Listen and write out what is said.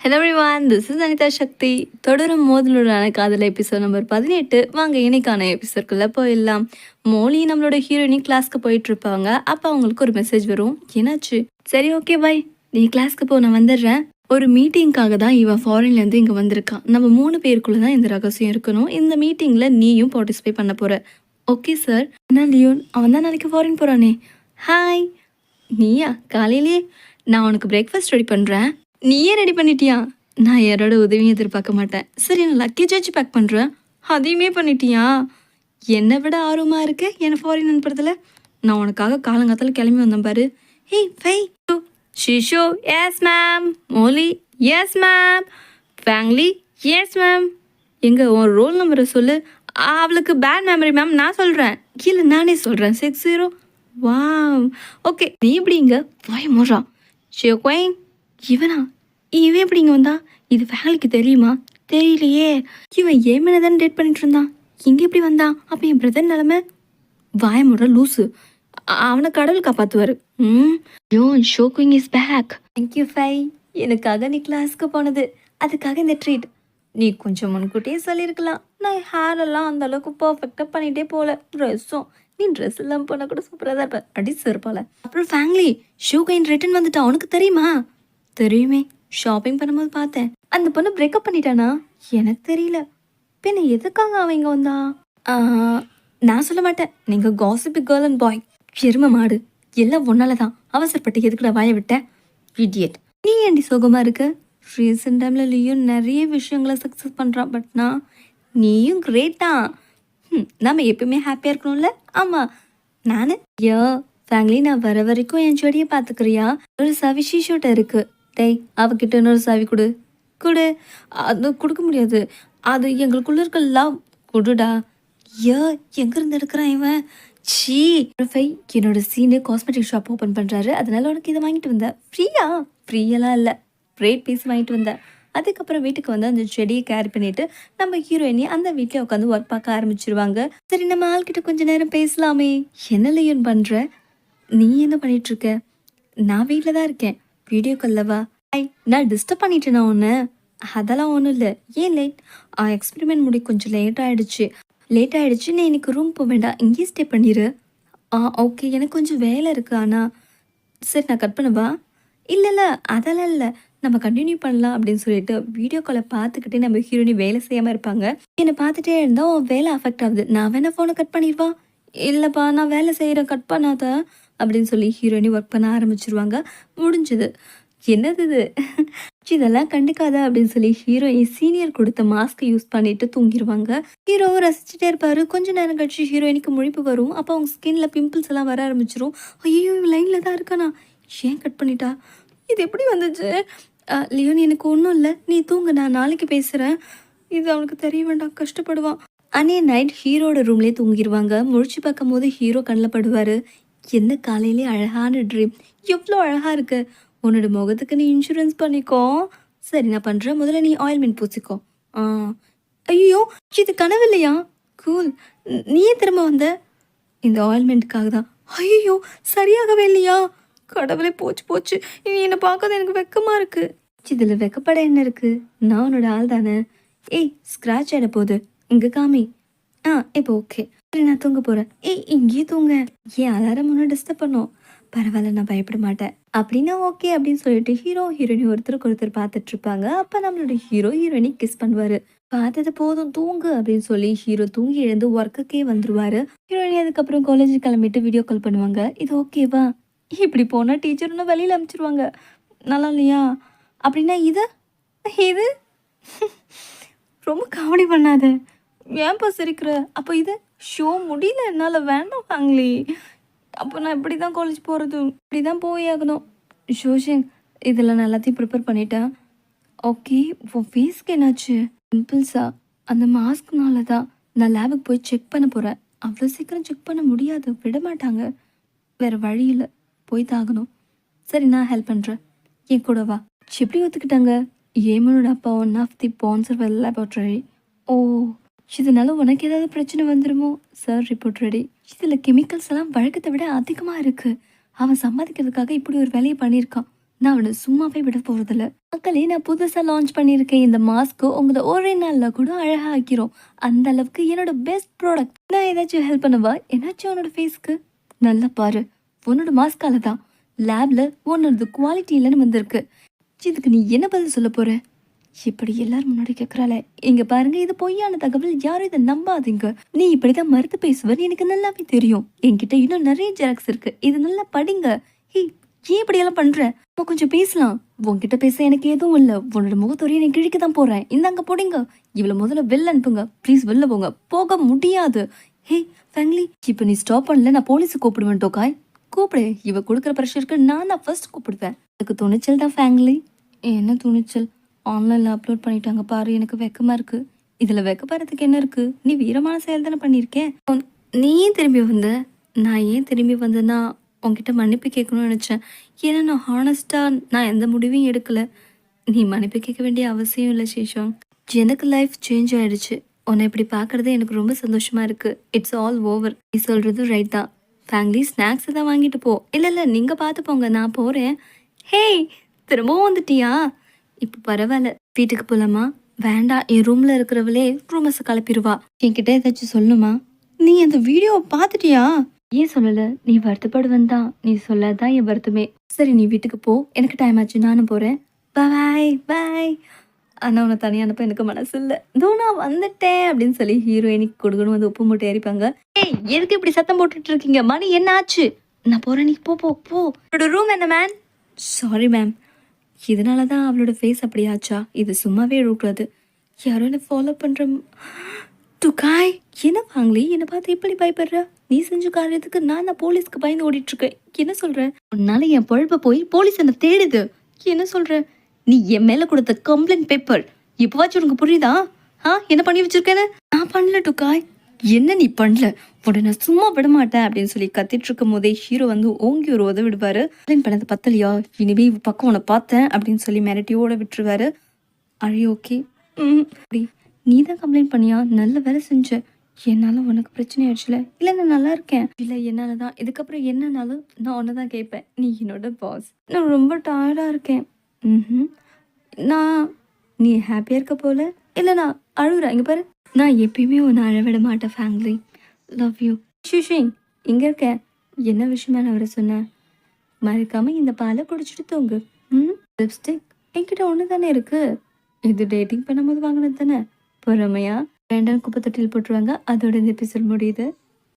Hello everyone, this is Anitha Sakthi. தொடரும் மோதலுடான காதல் எபிசோட் நம்பர் 18. வாங்க இன்னைக்கான எபிசோட்குள்ளே போயிடலாம். மோலி நம்மளோட ஹீரோயினி கிளாஸ்க்கு போயிட்டு இருப்பாங்க. அப்போ அவங்களுக்கு ஒரு மெசேஜ் வரும். என்னாச்சு? சரி, ஓகே பாய், நீ கிளாஸ்க்கு போ, நான் வந்துடுறேன். ஒரு மீட்டிங்காக தான் இவன் ஃபாரின்லேருந்து இங்கே வந்திருக்கான். நம்ம 3 பேருக்குள்ளே தான் இந்த ரகசியம் இருக்கணும். இந்த மீட்டிங்கில் நீயும் பார்ட்டிசிபேட் பண்ண போகிற. Okay sir. என்ன லியோன், அவன் தான் நாளைக்கு ஃபாரின் போகிறானே. ஹாய். நீயா? காலையிலேயே? நான் உனக்கு பிரேக்ஃபாஸ்ட் ரெடி பண்ணுறேன். நீயே ரெடி பண்ணிட்டியா? நான் யாரோட உதவியும் எதிர்பார்க்க மாட்டேன். சரி, நான் லக்கேஜ் வச்சு பேக் பண்ணுறேன். அதையுமே பண்ணிட்டியா? என்னை விட ஆர்வமாக இருக்கு என்னை ஃபாரின் அனுப்புறதுல. நான் உனக்காக காலங்காத்தால் கிளம்பி வந்தேன் பாரு. ஹே ஃபை ஷிஷோ, yes ma'am. Molly, yes ma'am. ஃபேங்லி, எஸ் மேம். எங்கே உன் ரோல் நம்பரை சொல்லு. அவளுக்கு பேட் மெமரி மேம். நான் சொல்கிறேன். இல்லை, நானே சொல்கிறேன். 60. வா, ஓகே. நீ எப்படிங்க வாய் மோறா ஷியோக்வைங். இவனா? இவன் எப்படி இங்கே வந்தா? இது ஃபேமிலிக்கு தெரியுமா? தெரியலையே. இவன் ஏமனை தானே டேட் பண்ணிட்டு இருந்தான். இங்கே எப்படி வந்தான்? அப்போ என் பிரதர் நிலமை. வாயமுற லூஸு. அவனை கடவுள் காப்பாற்றுவார். ஷோக்விங் இஸ் பேக். Thank you five. எனக்காக நீ கிளாஸ்க்கு போனது, அதுக்காக இந்த ட்ரீட். நீ கொஞ்சம் முன்கூட்டியே சொல்லியிருக்கலாம். நான் ஹேர் எல்லாம் அந்த அளவுக்கு பர்ஃபெக்டாக பண்ணிகிட்டே போகல. ட்ரெஸ்ஸும் நீ ட்ரெஸ் எல்லாம் போனால் கூட சூப்பராக தான் இருப்ப. அடி சிறப்பால. அப்புறம் ஃபேமிலி ஷோகைன் ரிட்டன் வந்துட்டான். உனக்கு தெரியுமா? தெரியுமே, ஷாப்பிங் பண்ணும்போது பார்த்தேன். அந்த பொண்ணு பிரேக்கப் பண்ணிட்டானா? எனக்கு தெரியல. பின்ன எதுக்காக அவன் இங்கே வந்தா? நான் சொல்ல மாட்டேன். நீங்கள் காசிப் கேர்ள் அண்ட் பாய். எரும மாடு எல்லாம் ஒன்னால தான். அவசரப்பட்டு எதுக்குடா வாய விட்ட? இடியட். நீ ஏண்டி சோகமாக இருக்க? ரீசெண்ட் டைமில் லியும் நிறைய விஷயங்களை சக்ஸஸ் பண்ணுறான். பட் நீயும் கிரேட் தான். நம்ம எப்பவுமே ஹாப்பியாக இருக்கணும்ல? ஆமாம். நான் ஃபேமிலி, நான் வர வரைக்கும் என் செடியை பார்த்துக்கிறியா? ஒரு சவிஷி ஷூட்டை இருக்குது. டேய், அவகிட்ட இன்னொரு சாவி கொடு. அது கொடுக்க முடியாது. அது எங்களுக்குள்ள இருக்க லவ். கொடுடா. எங்கேருந்து எடுக்கிறான் இவன்? சீ. என்னோட சீனு காஸ்மெட்டிக் ஷாப் ஓப்பன் பண்ணுறாரு. அதனால உனக்கு இதை வாங்கிட்டு வந்தேன். ஃப்ரீயெல்லாம் இல்லை, ரேட் பீஸ் வாங்கிட்டு வந்தேன். அதுக்கப்புறம் வீட்டுக்கு வந்து அந்த செடியை கேரி பண்ணிட்டு நம்ம ஹீரோயினி அந்த வீட்டில் உட்காந்து ஒர்க் பார்க்க ஆரம்பிச்சிருவாங்க. சரி, நம்ம ஆள்கிட்ட கொஞ்ச நேரம் பேசலாமே. என்ன லியோன் பண்ணுற? நீ என்ன பண்ணிட்டு இருக்க? நான் வீட்டில் தான் இருக்கேன். வீடியோ கால்லவா? நான் டிஸ்டர்ப் பண்ணிட்டேனா ஒன்று? அதெல்லாம் ஒன்றும் இல்லை. ஏன் லேட்? எக்ஸ்பெரிமெண்ட் முடி கொஞ்சம் லேட் ஆகிடுச்சு. நீ இன்னைக்கு ரூம் போக வேண்டாம், இங்கேயே ஸ்டே பண்ணிடு. ஓகே, எனக்கு கொஞ்சம் வேலை இருக்குது. ஆனால் சரி, நான் கட் பண்ணவா? இல்லை, அதெல்லாம் இல்லை, நம்ம கண்டினியூ பண்ணலாம் அப்படின்னு சொல்லிட்டு வீடியோ காலை பார்த்துக்கிட்டே நம்ம ஹீரோனி வேலை செய்யாமல் இருப்பாங்க. என்னை பார்த்துட்டே இருந்தால் உன் வேலை அஃபெக்ட் ஆகுது. நான் வேணா ஃபோனை கட் பண்ணிடுவா? இல்லைப்பா, நான் வேலை செய்கிறேன், கட் பண்ணாத அப்படின்னு சொல்லி ஹீரோயினி ஒர்க் பண்ண ஆரம்பிச்சிருவாங்க. முடிஞ்சது. என்னது இது? இதெல்லாம் கண்டுக்காத அப்படின்னு சொல்லி ஹீரோயின் சீனியர் கொடுத்த மாஸ்க்கை யூஸ் பண்ணிட்டு தூங்கிடுவாங்க. ஹீரோவும் ரசிச்சுட்டே இருப்பாரு. கொஞ்ச நேரம் கழிச்சு ஹீரோயினுக்கு முழிப்பு வரும். அப்போ அவங்க ஸ்கின்ல பிம்பிள்ஸ் எல்லாம் வர ஆரம்பிச்சிரும். ஐயோ, லைனில் தான் இருக்கானா? ஏன் கட் பண்ணிட்டா? இது எப்படி வந்துச்சு? லியோன், எனக்கு ஒன்றும் இல்லை, நீ தூங்க, நான் நாளைக்கு பேசுகிறேன். இது அவனுக்கு தெரிய வேண்டாம், கஷ்டப்படுவான். அன்னைய நைட் ஹீரோட ரூம்லேயே தூங்கிடுவாங்க. முழிச்சு பார்க்கும் போது ஹீரோ கண்ணில் படுவார். என்ன காலையிலே அழகான ட்ரீம். எவ்வளோ அழகாக இருக்கு. உன்னோட முகத்துக்கு நீ இன்சூரன்ஸ் பண்ணிக்கோ. சரி, நான் பண்ணுறேன். முதல்ல நீ ஆயில்மெண்ட் பூசிக்கோ. ஐயோ, இது கனவு இல்லையா? கூல். நீயே திரும்ப வந்த? இந்த ஆயில்மெண்ட்டுக்காக தான். ஐயோ, சரியாகவே இல்லையா? கடவுளே, போச்சு. நீ என்னை பார்க்காத எனக்கு வெக்கமாக இருக்குது. இதில் வெக்கப்பட என்ன இருக்குது? நான் உன்னோட ஆள் தானே. ஏய், ஸ்க்ராட்ச் ஆகிட போகுது. இங்கே காமி. இப்போ ஓகே. சரி, நான் தூங்க போகிறேன். இங்கேயே தூங்க. ஏன் அலாரம் ஒன்றும் டிஸ்டர்ப் பண்ணும்? பரவாயில்ல, நான் பயப்பட மாட்டேன். அப்படின்னா ஓகே அப்படின்னு சொல்லிட்டு ஹீரோயினி ஒருத்தர் பார்த்துட்டு இருப்பாங்க. அப்போ நம்மளோட ஹீரோயினி கிஸ் பண்ணுவார். பார்த்தது போதும், தூங்கு அப்படின்னு சொல்லி ஹீரோ தூங்கி எழுந்து ஒர்க்குக்கே வந்துருவாரு. ஹீரோயினி அதுக்கப்புறம் காலேஜ் கிளம்பிட்டு வீடியோ கால் பண்ணுவாங்க. இது ஓகேவா? இப்படி போனால் டீச்சர் இன்னும் வெளியில் அனுப்பிச்சிருவாங்க. நல்லா இல்லையா? அப்படின்னா இது ரொம்ப காமெடி பண்ணாத. ஏன்பா சிரிக்கிற? அப்போ இது ஷோ முடியல என்னால், வேண்டாம் ஃபேமிலி. அப்போ நான் இப்படி தான் காலேஜ் போகிறது, இப்படி தான் போய் ஆகணும். ஷோஷிங், இதில் நான் எல்லாத்தையும் ப்ரிப்பேர் பண்ணிட்டேன். ஓகே, இப்போ ஃபேஸ்க்கு என்னாச்சு? பிம்பிள்ஸா? அந்த மாஸ்க்னால தான். நான் லேபுக்கு போய் செக் பண்ண போகிறேன். அவ்வளோ சீக்கிரம் செக் பண்ண முடியாது, விட மாட்டாங்க. வேறு வழியில் போய் தாகணும். சரி, நான் ஹெல்ப் பண்ணுறேன், என் கூட வா. எப்படி ஒத்துக்கிட்டாங்க? ஏமனோட அப்பா one of the cancer laboratory. ஓ, இதனால உனக்கு ஏதாவது பிரச்சனை வந்துடுமோ? Sir, report ready. இதில் கெமிக்கல்ஸ் எல்லாம் வழக்கத்தை விட அதிகமாக இருக்குது. அவன் சம்பாதிக்கிறதுக்காக இப்படி ஒரு வேலையை பண்ணியிருக்கான். நான் அவனை சும்மாவே விட போறதில்ல. மக்களே, நான் புதுசா லான்ச் பண்ணியிருக்கேன் இந்த மாஸ்க்கு உங்கள ஒரே நாள்ல கூட அழகா ஆக்கிரும். அந்த அளவுக்கு என்னோட பெஸ்ட் ப்ராடக்ட். நான் ஏதாச்சும் ஹெல்ப் பண்ணவா? என்னாச்சு உன்னோட ஃபேஸ்க்கு? நல்லா பாரு. உன்னோட மாஸ்கால தான் லேப்ல உன்னோடது குவாலிட்டி இல்லைன்னு வந்திருக்கு. இதுக்கு நீ என்ன பதில் சொல்ல போற? இப்படி எல்லாரும் முன்னாடி கேட்கறாளே. இங்க பாருங்க, இது பொய்யான தகவல். யாரும் இதை நம்பாதீங்க. நீ இப்படிதான் மறுத்து பேசுவர் எனக்கு நல்லாவே தெரியும். என்கிட்ட இன்னும் நிறைய ஜெராக்ஸ் இருக்கு. இது நல்லா படிங்க. ஹே, ஏன் இப்படி எல்லாம் பண்ற? நம்ம கொஞ்சம் பேசலாம். உன்கிட்ட பேச எனக்கு எதுவும் இல்ல. உன்னோட முகத்தொரிய நான் கிழிக்க தான் போறேன். இந்தாங்க போடுங்க. இவ்வளவு முதல்ல வெளில அனுப்புங்க. ப்ளீஸ் வெளில போங்க. போக முடியாது. ஹே ஃபேங்லி, இப்ப நீ ஸ்டாப் பண்ணல, நான் போலீஸை கூப்பிடுவேன். டோக்காய் கூப்பிடு. இவ கொடுக்குற ப்ரெஷருக்கு நான் ஃபர்ஸ்ட் கூப்பிடுவேன். எனக்கு துணிச்சல் தான் ஃபேங்லி. என்ன துணிச்சல்? ஆன்லைனில் அப்லோட் பண்ணிட்டாங்க பாரு. எனக்கு வெக்கமாக இருக்குது. இதில் வெக்கப்படுறதுக்கு என்ன இருக்குது? நீ வீரமான செயல் தானே பண்ணியிருக்கேன். நீ ஏன் திரும்பி வந்த? நான் ஏன் திரும்பி வந்தேன்னா உன்கிட்ட மன்னிப்பு கேட்கணும்னு நினச்சேன். ஏன்னா நான் ஹானஸ்ட்டாக நான் எந்த முடிவையும் எடுக்கலை. நீ மன்னிப்பு கேட்க வேண்டிய அவசியம் இல்லை சேஷம். எனக்கு லைஃப் சேஞ்ச் ஆகிடுச்சு. உன்னை இப்படி பார்க்குறதே எனக்கு ரொம்ப சந்தோஷமாக இருக்குது. It's all over. நீ சொல்கிறது ரைட் தான். ஃபேமிலி ஸ்நாக்ஸ் தான் வாங்கிட்டு போ. இல்லை இல்லை, நீங்கள் பார்த்து போங்க, நான் போகிறேன். ஹே, திரும்பவும் வந்துட்டியா? இப்போ பரவாயில்ல, வீட்டுக்கு போகலாமா? வேண்டாம், என் ரூமில் இருக்கிறவளே ரூமஸை கிளப்பிடுவா. என்கிட்ட ஏதாச்சும் சொல்லணுமா? நீ அந்த வீடியோவை பார்த்துட்டியா? ஏன் சொல்லலை? நீ வருத்தப்படுவன் தான். நீ சொல்லாதான் என் வருத்தமே. சரி, நீ வீட்டுக்கு போ. எனக்கு டைம் ஆச்சு, நானும் போகிறேன். பாய் பாய். ஆனால் உன்னை தனியாக அனுப்ப எனக்கு மனசு இல்லை. இதோ நான் வந்துட்டேன் அப்படின்னு சொல்லி ஹீரோயினிக்கு கொடுக்கணும் வந்து உப்பு மூட்டை எரிப்பாங்க. ஏய், எதுக்கு இப்படி சத்தம் போட்டுட்டு இருக்கீங்க? மணி என்ன ஆச்சு? நான் போகிறேன், நீ போ போ போ. என்னோட ரூம் என்ன மேம்? Sorry ma'am. இதனால தான் அவளோட ஃபேஸ் அப்படி ஆச்சா? இது சும்மாவே இருக்கக்கூடாது. யாரோ என்னை ஃபாலோ பண்ணுற. டுகாய், என்ன வாங்கலி? என்னை பார்த்து எப்படி பயப்படுற? நீ செஞ்ச காரியத்துக்கு நான் போலீஸ்க்கு பயந்து ஓடிட்டுருக்கேன். என்ன சொல்கிற? உன்னால என் பொழப்ப போய் போலீஸ் என்னை தேடுது. என்ன சொல்கிற? நீ என் மேலே கொடுத்த கம்ப்ளைண்ட் பேப்பர் இப்போவாச்சும் உனக்கு புரியுதா? என்ன பண்ணி வச்சிருக்கேன்னு? நான் பண்ணல டுகாய். என்ன நீ பண்ணல? உடனே நான் சும்மா விட மாட்டேன் அப்படின்னு சொல்லி கத்திட்டு இருக்கும் போதே ஹீரோ வந்து ஓங்கி ஒரு உதவி விடுவாரு. கம்ப்ளைண்ட் பண்ணது பத்தலையா? இனிமே பக்கம் உன்னை பார்த்தேன் அப்படின்னு சொல்லி மிரட்டியோட விட்டுருவாரு. அழி ஓகே. அப்படி நீ தான் கம்ப்ளைண்ட் பண்ணியா? நல்ல வேலை செஞ்ச. என்னால உனக்கு பிரச்சனை ஆயிடுச்சுல? இல்லை, நான் நல்லா இருக்கேன். இல்லை, என்னால தான். இதுக்கப்புறம் என்னன்னாலும் நான் ஒன்று தான் கேட்பேன். நீ என்னோட பாஸ். நான் ரொம்ப டயர்டாக இருக்கேன். நான் நீ ஹாப்பியாக இருக்க போல. இல்லை, நான் அழுகுறேன். இங்கே பாரு, நான் எப்பயுமே உன்னை அழவிட மாட்டேன் ஃபேமிலி. Love you. ஷிஷிங், இங்கே இருக்கேன். என்ன விஷயமா நான் அவரை சொன்னேன்? மறக்காம இந்த பாலை குடிச்சிட்டு தூங்கு. லிப்ஸ்டிக் என்கிட்ட ஒன்று தானே இருக்கு. இது டேட்டிங் பண்ணும்போது வாங்கினது தானே. பொறுமையா வேண்டாம் குப்பை தொட்டியில் போட்டுருவாங்க. அதோட இந்த எபிசோட் முடியுது.